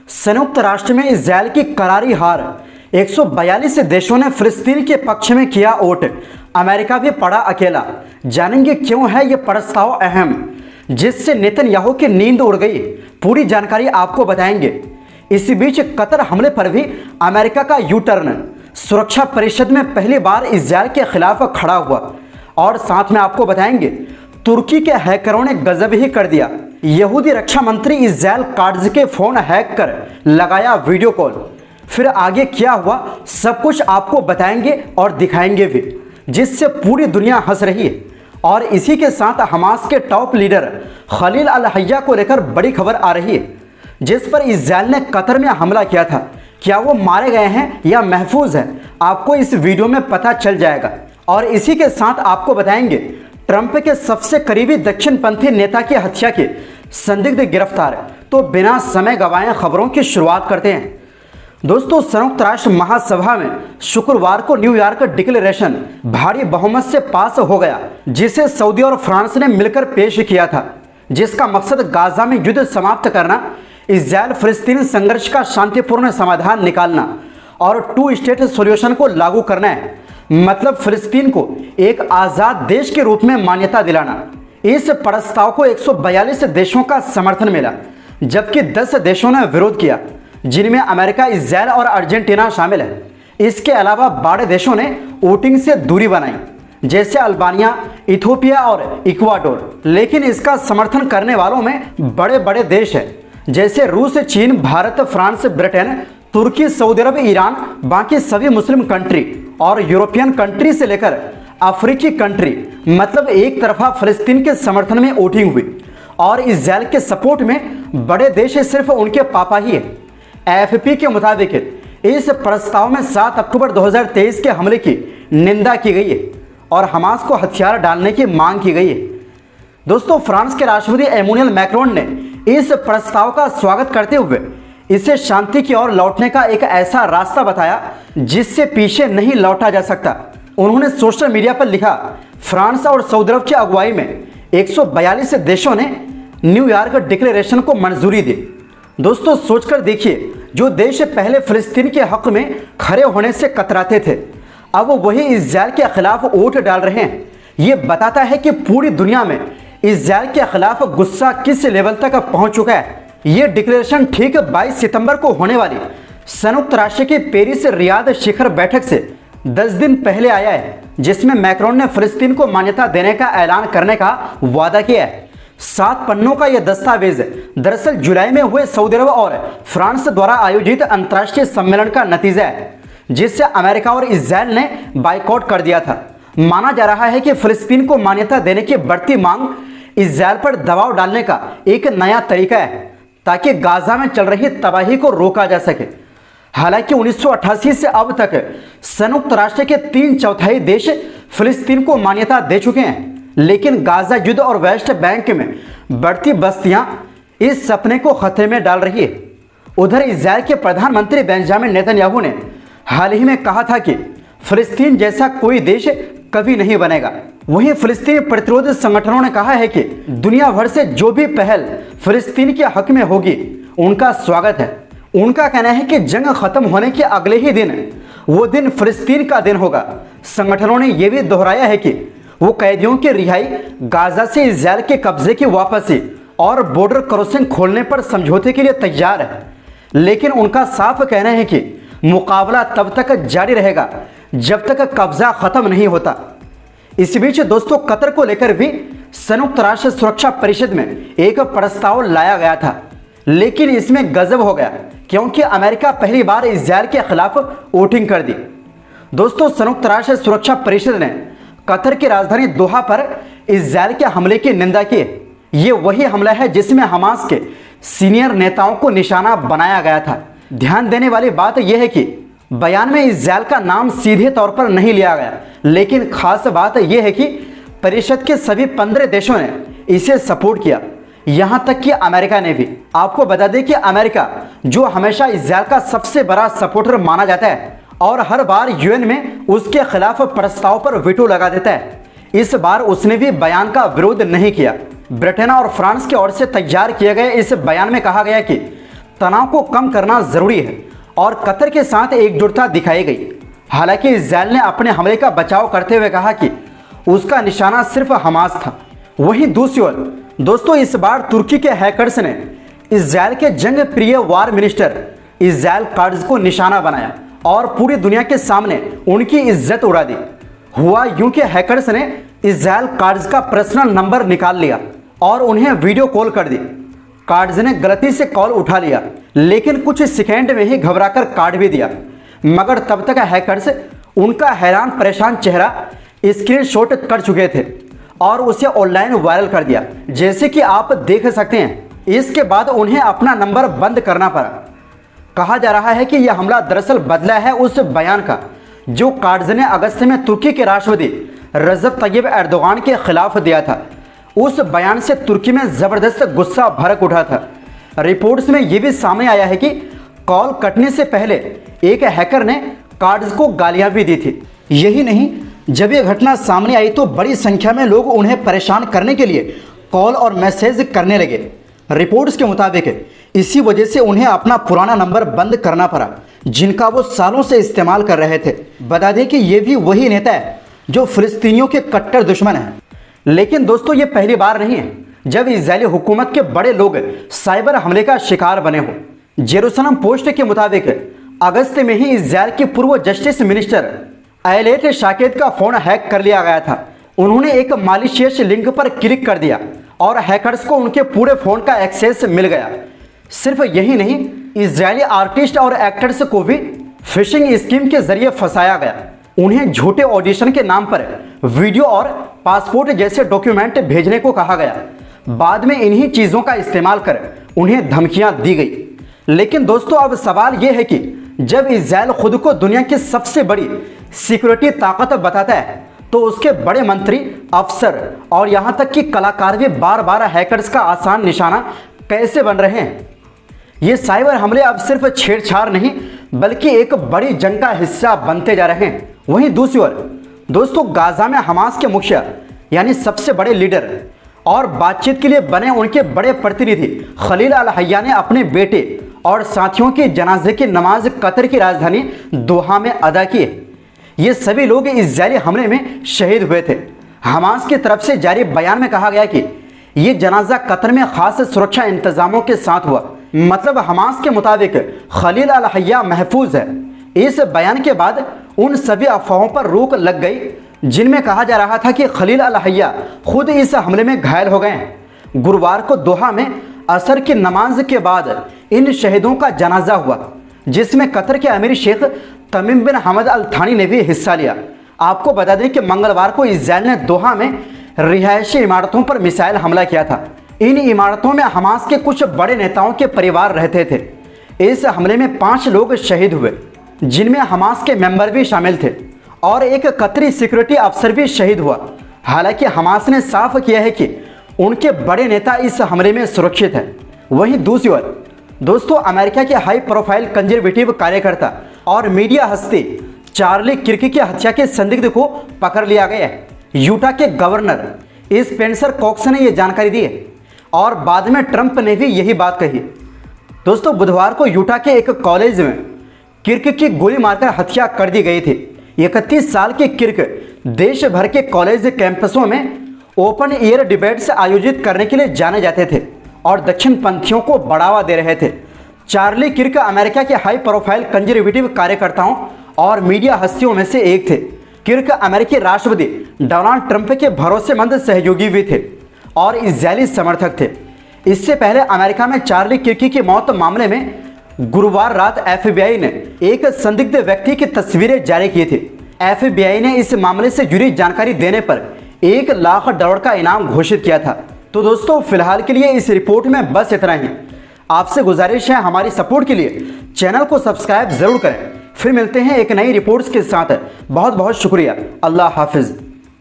संयुक्त राष्ट्र में इजरायल की करारी हार। 142 देशों ने फिलिस्तीन के पक्ष में किया वोट, अमेरिका भी पड़ा अकेला। जानेंगे क्यों है ये प्रस्ताव अहम, जिससे नेतन्याहू की नींद उड़ गई। पूरी जानकारी आपको बताएंगे। इसी बीच कतर हमले पर भी अमेरिका का यू टर्न। सुरक्षा परिषद में पहली बार इजरायल के खिलाफ खड़ा हुआ। और साथ में आपको बताएंगे तुर्की के हैकरों ने गजब ही कर दिया। यहूदी रक्षा मंत्री इजरायल काट्ज के फोन हैक कर लगाया वीडियो कॉल। फिर आगे क्या हुआ सब कुछ आपको बताएंगे और दिखाएंगे भी, जिससे पूरी दुनिया हंस रही है। और इसी के साथ हमास के टॉप लीडर खलील अल हय्या को लेकर बड़ी खबर आ रही है, जिस पर इजरायल ने कतर में हमला किया था। क्या वो मारे गए हैं या महफूज है, आपको इस वीडियो में पता चल जाएगा। और इसी के साथ आपको बताएंगे ट्रंप के सबसे करीबी दक्षिणपंथी नेता की हत्या के संदिग्ध गिरफ्तार। तो बिना समय गंवाए खबरों की शुरुआत करते हैं। दोस्तों, संयुक्त राष्ट्र महासभा में शुक्रवार को न्यूयॉर्क डिक्लेरेशन भारी बहुमत से पास हो गया, जिसे सऊदी और फ्रांस ने मिलकर पेश किया था, जिसका मकसद गाजा में युद्ध समाप्त करना, इजरायल फिलिस्तीन संघर्ष का शांतिपूर्ण समाधान निकालना और 2 स्टेट सॉल्यूशन को लागू करना है। मतलब फिलिस्तीन को एक आज़ाद देश के रूप में मान्यता दिलाना। इस प्रस्ताव को 142 देशों का समर्थन मिला, जबकि 10 देशों ने विरोध किया, जिनमें अमेरिका, इजरायल और अर्जेंटीना शामिल है। इसके अलावा 12 देशों ने वोटिंग से दूरी बनाई, जैसे अल्बानिया, इथियोपिया और इक्वाडोर। लेकिन इसका समर्थन करने वालों में बड़े बड़े देश हैं, जैसे रूस, चीन, भारत, फ्रांस, ब्रिटेन, तुर्की, सऊदी अरब, ईरान, बाकी सभी मुस्लिम कंट्री और यूरोपियन कंट्री से लेकर अफ्रीकी कंट्री। मतलब एक तरफा फिलिस्तीन के समर्थन में वोटिंग हुई और इजरायल के सपोर्ट में बड़े देश सिर्फ उनके पापा ही है। एएफपी के मुताबिक इस प्रस्ताव में 7 अक्टूबर 2023 के हमले की निंदा की गई है और हमास को हथियार डालने की मांग की गई है। दोस्तों, फ्रांस के राष्ट्रपति एमुनुएल मैक्रोन ने इस प्रस्ताव का स्वागत करते हुए इसे शांति की ओर लौटने का एक ऐसा रास्ता बताया जिससे पीछे नहीं लौटा जा सकता। उन्होंने सोशल मीडिया पर लिखा, फ्रांस और सऊदी अरब की अगुवाई में 142 देशों ने न्यूयॉर्क डिक्लेरेशन को मंजूरी दी। दोस्तों, सोचकर देखिए, जो देश पहले फिलिस्तीन के हक में खड़े होने से कतराते थे, अब वही इजरायल के खिलाफ वोट डाल रहे हैं। ये बताता है कि पूरी दुनिया में इजरायल के खिलाफ गुस्सा किस लेवल तक पहुंच चुका है। ये डिक्लेरेशन ठीक 22 सितंबर को होने वाली संयुक्त राष्ट्र की पेरिस रियाद शिखर बैठक से 10 दिन पहले आया है, जिसमें मैक्रोन ने फिलिस्तीन को मान्यता देने का ऐलान करने का वादा किया है। 7 पन्नों का यह दस्तावेज दरअसल जुलाई में हुए सऊदी अरब और फ्रांस द्वारा आयोजित अंतर्राष्ट्रीय सम्मेलन का नतीजा है, जिससे अमेरिका और इजरायल ने बाइकआउट कर दिया था। माना जा रहा है कि फिलिस्तीन को मान्यता देने की बढ़ती मांग इजरायल पर दबाव डालने का एक नया तरीका है, ताकि गाजा में चल रही तबाही को रोका जा सके। हालांकि 1988 से अब तक संयुक्त राष्ट्र के 3/4 देश फिलिस्तीन को मान्यता दे चुके हैं, लेकिन गाजा युद्ध और वेस्ट बैंक में बढ़ती बस्तियां इस सपने को खतरे में डाल रही है। उधर इजरायल के प्रधानमंत्री बेंजामिन नेतन्याहू ने हाल ही में कहा था कि फिलिस्तीन जैसा कोई देश कभी नहीं बनेगा। वहीं फिलिस्तीनी प्रतिरोध संगठनों ने कहा है कि दुनिया भर से जो भी पहल फिलिस्तीन के हक में होगी, उनका स्वागत है। उनका कहना है कि जंग खत्म होने के अगले ही दिन वो दिन फिलिस्तीन का दिन होगा। संगठनों ने यह भी दोहराया है कि वो कैदियों की रिहाई, गाजा से इजरायल के कब्जे की वापसी और बॉर्डर क्रॉसिंग खोलने पर समझौते के लिए तैयार है। लेकिन उनका साफ कहना है कि मुकाबला तब तक जारी रहेगा जब तक कब्जा खत्म नहीं होता। इस बीच दोस्तों, कतर को लेकर भी संयुक्त राष्ट्र सुरक्षा परिषद में एक प्रस्ताव लाया गया था, लेकिन इसमें गजब हो गया क्योंकि अमेरिका पहली बार इजरायल के खिलाफ वोटिंग कर दी। दोस्तों, संयुक्त राष्ट्र सुरक्षा परिषद ने कतर की राजधानी दोहा पर इजरायल के हमले की निंदा की। ये वही हमला है जिसमें हमास के सीनियर नेताओं को निशाना बनाया गया था। ध्यान देने वाली बात यह है कि बयान में इजरायल का नाम सीधे तौर पर नहीं लिया गया, लेकिन खास बात यह है कि परिषद के सभी 15 देशों ने इसे सपोर्ट किया, यहां तक कि अमेरिका ने भी। आपको बता दें कि अमेरिका, जो हमेशा इजरायल का सबसे बड़ा सपोर्टर माना जाता है और हर बार यूएन में उसके खिलाफ प्रस्ताव पर वीटो लगा देता है, इस बार उसने भी बयान का विरोध नहीं किया। ब्रिटेन और फ्रांस की ओर से तैयार किए गए इस बयान में कहा गया कि तनाव को कम करना जरूरी है और कतर के साथ एकजुटता दिखाई गई। हालांकि इजराइल ने अपने हमले का बचाव करते हुए कहा कि उसका निशाना सिर्फ हमास था। वहीं दूसरी ओर दोस्तों, इस बार तुर्की के हैकर्स ने इजराइल के जंग प्रिय वार मिनिस्टर इजराइल काट्ज को निशाना बनाया और पूरी दुनिया के सामने उनकी इज्जत उड़ा दी। हुआ यूं कि हैकर्स ने इजराइल काट्ज का पर्सनल नंबर निकाल लिया और उन्हें वीडियो कॉल कर दी। काट्ज ने गलती से कॉल उठा लिया, लेकिन कुछ सेकंड में ही घबराकर काट भी दिया। मगर तब तक हैकर्स उनका हैरान परेशान चेहरा स्क्रीनशॉट कर चुके थे और उसे ऑनलाइन वायरल कर दिया, जैसे कि आप देख सकते हैं। इसके बाद उन्हें अपना नंबर बंद करना पड़ा। कहा जा रहा है कि यह हमला दरअसल बदला है उस बयान का जो काट्ज ने अगस्त में तुर्की के राष्ट्रपति रजब तैयब एर्दोगान के खिलाफ दिया था। उस बयान से तुर्की में जबरदस्त गुस्सा भड़क उठा था। रिपोर्ट्स में यह भी सामने आया है कि कॉल कटने से पहले एक हैकर ने काट्ज को गालियां भी दी थी। यही नहीं, जब यह घटना सामने आई तो बड़ी संख्या में लोग उन्हें परेशान करने के लिए कॉल और मैसेज करने लगे। रिपोर्ट्स के मुताबिक इसी वजह से उन्हें अपना पुराना नंबर बंद करना पड़ा जिनका वो सालों से इस्तेमाल कर रहे थे। बता दें कि ये भी वही नेता है जो फिलिस्तीनियों के कट्टर दुश्मन हैं। लेकिन दोस्तों, ये पहली बार नहीं है जब इजरायली हुकूमत के बड़े लोग साइबर हमले का शिकार बने हो। जेरूसलम पोस्ट के मुताबिक अगस्त में ही इजरायल के पूर्व जस्टिस मिनिस्टर आयलेट शाकेत का फोन हैक कर लिया गया था। उन्होंने एक मालिशियस लिंक पर क्लिक कर दिया और हैकर्स को उनके पूरे फोन का एक्सेस मिल गया। सिर्फ यही नहीं, इजरायली आर्टिस्ट और एक्टर्स को भी फिशिंग स्कीम के जरिए फंसाया गया। उन्हें झूठे ऑडिशन के नाम पर वीडियो और पासपोर्ट जैसे डॉक्यूमेंट भेजने को कहा गया। बाद में इन्हीं चीज़ों का इस्तेमाल कर उन्हें धमकियां दी गई। लेकिन दोस्तों, अब सवाल यह है कि जब इजरायल खुद को दुनिया की सबसे बड़ी सिक्योरिटी ताकत बताता है तो उसके बड़े मंत्री, अफसर और यहाँ तक कि कलाकार भी बार बार हैकर्स का आसान निशाना कैसे बन रहे हैं। ये साइबर हमले अब सिर्फ छेड़छाड़ नहीं बल्कि एक बड़ी जंग का हिस्सा बनते जा रहे हैं। वहीं दूसरी ओर दोस्तों, गाजा में हमास के मुखिया यानी सबसे बड़े लीडर और बातचीत के लिए बने उनके बड़े प्रतिनिधि खलील अल हय्या ने अपने बेटे और साथियों की जनाजे की नमाज कतर की राजधानी दोहा में अदा की। ये सभी लोग इजरायली हमले में शहीद हुए थे। हमास की तरफ से जारी बयान में कहा गया कि ये जनाजा कतर में खास सुरक्षा इंतजामों के साथ हुआ। मतलब हमास के मुताबिक खलील अल हय्या महफूज है। इस बयान के बाद उन सभी अफवाहों पर रोक लग गई जिनमें कहा जा रहा था कि खलील अल हय्या खुद इस हमले में घायल हो गए हैं। गुरुवार को दोहा में असर की नमाज के बाद इन शहीदों का जनाजा हुआ, जिसमें कतर के अमीर शेख तमीम बिन हमद अल थानी ने भी हिस्सा लिया। आपको बता दें कि मंगलवार को इजरायल ने दोहा में रिहायशी इमारतों पर मिसाइल हमला किया था। इन इमारतों में हमास के कुछ बड़े नेताओं के परिवार रहते थे। इस हमले में 5 लोग शहीद हुए, जिनमें हमास के मेंबर भी शामिल थे और एक कतरी सिक्योरिटी अफसर भी शहीद हुआ। हालांकि हमास ने साफ किया है कि उनके बड़े नेता इस हमले में सुरक्षित हैं। वहीं दूसरी ओर दोस्तों, अमेरिका के हाई प्रोफाइल कंजर्वेटिव कार्यकर्ता और मीडिया हस्ती चार्ली किर्क की हत्या के संदिग्ध को पकड़ लिया गया है। यूटा के गवर्नर स्पेंसर कॉक्स ने यह जानकारी दी है और बाद में ट्रंप ने भी यही बात कही। दोस्तों, बुधवार को यूटा के एक कॉलेज में किर्क की गोली मारकर हत्या कर दी गई थी। 31 साल के किर्क देश भर के कॉलेज कैंपसों में ओपन एयर डिबेट्स आयोजित करने के लिए जाने जाते थे और दक्षिण पंथियों को बढ़ावा दे रहे थे। चार्ली किर्क अमेरिका के हाई प्रोफाइल कंजर्वेटिव कार्यकर्ताओं और मीडिया हस्तियों में से एक थे। किर्क अमेरिकी राष्ट्रपति डोनाल्ड ट्रंप के भरोसेमंद सहयोगी भी थे और इजरायली समर्थक थे। इससे पहले अमेरिका में चार्ली किर्क की मौत मामले में गुरुवार रात FBI ने एक संदिग्ध व्यक्ति की तस्वीरें जारी की थी। FBI ने इस मामले से जुड़ी जानकारी देने पर $1 लाख का इनाम घोषित किया था। तो दोस्तों, फिलहाल के लिए इस रिपोर्ट में बस इतना ही। आपसे गुजारिश है हमारी सपोर्ट के लिए चैनल को सब्सक्राइब जरूर करें। फिर मिलते हैं एक नई रिपोर्ट्स के साथ। बहुत बहुत शुक्रिया। अल्लाह हाफिज।